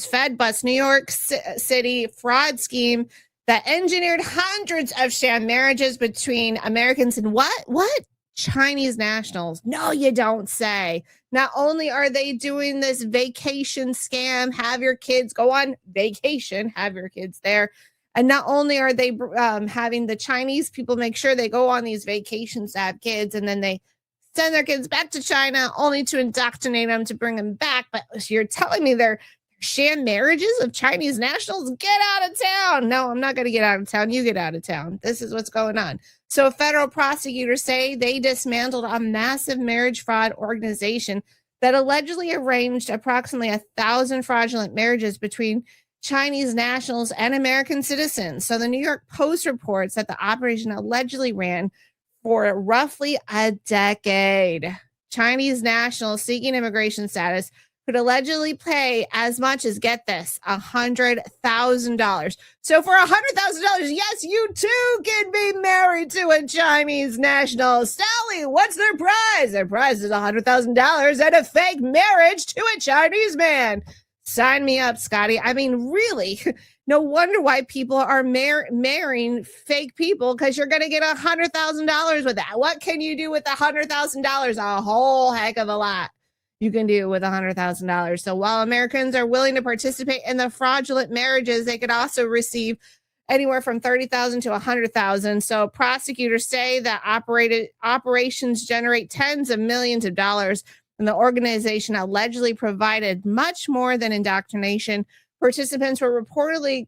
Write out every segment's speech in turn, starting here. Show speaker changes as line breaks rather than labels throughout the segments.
Fed busts New York City fraud scheme that engineered hundreds of sham marriages between Americans and what? Chinese nationals. No, you don't say. Not only are they doing this vacation scam, have your kids go on vacation, have your kids there. And not only are they having the Chinese people make sure they go on these vacations to have kids, and then they send their kids back to China only to indoctrinate them to bring them back. But you're telling me they're sham marriages of Chinese nationals? Get out of town. No, I'm not going to get out of town. You get out of town. This is what's going on. So federal prosecutors say they dismantled a massive marriage fraud organization that allegedly arranged approximately 1,000 fraudulent marriages between Chinese nationals and American citizens. So the New York Post reports that the operation allegedly ran for roughly a decade. Chinese nationals seeking immigration status could allegedly pay as much as, get this, $100,000. So for $100,000, yes, you too can be married to a Chinese national. Sally, what's their prize? Their prize is $100,000 and a fake marriage to a Chinese man. Sign me up, Scotty. I mean, really, no wonder why people are marrying fake people, because you're going to get $100,000 with that. What can you do with $100,000? A whole heck of a lot you can do with $100,000. So while Americans are willing to participate in the fraudulent marriages, they could also receive anywhere from $30,000 to $100,000. So prosecutors say that operations generate tens of millions of dollars, and the organization allegedly provided much more than indoctrination. Participants were reportedly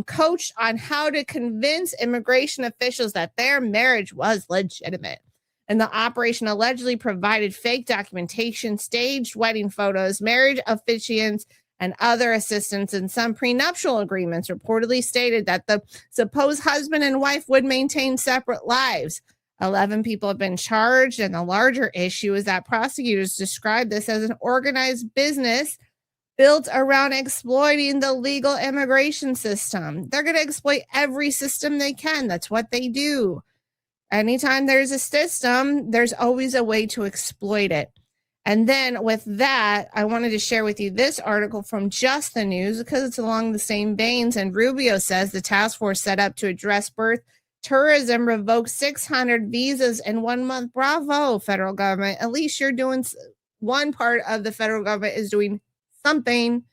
coached on how to convince immigration officials that their marriage was legitimate. And the operation allegedly provided fake documentation, staged wedding photos, marriage officiants, and other assistance. And some prenuptial agreements reportedly stated that the supposed husband and wife would maintain separate lives. 11 people have been charged, and the larger issue is that prosecutors describe this as an organized business built around exploiting the legal immigration system. They're going to exploit every system they can. That's what they do. Anytime there's a system, there's always a way to exploit it. And then with that, I wanted to share with you this article from Just the News, because it's along the same veins. And Rubio says the task force set up to address birth tourism revoked 600 visas in 1 month. Bravo, federal government. At least you're doing, one part of the federal government is doing something.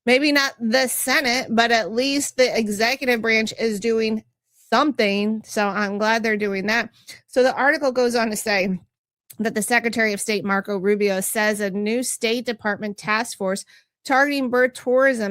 Maybe not the Senate, but at least the executive branch is doing something. So I'm glad they're doing that. So the article goes on to say that the Secretary of State, Marco Rubio, says a new State Department task force targeting birth tourism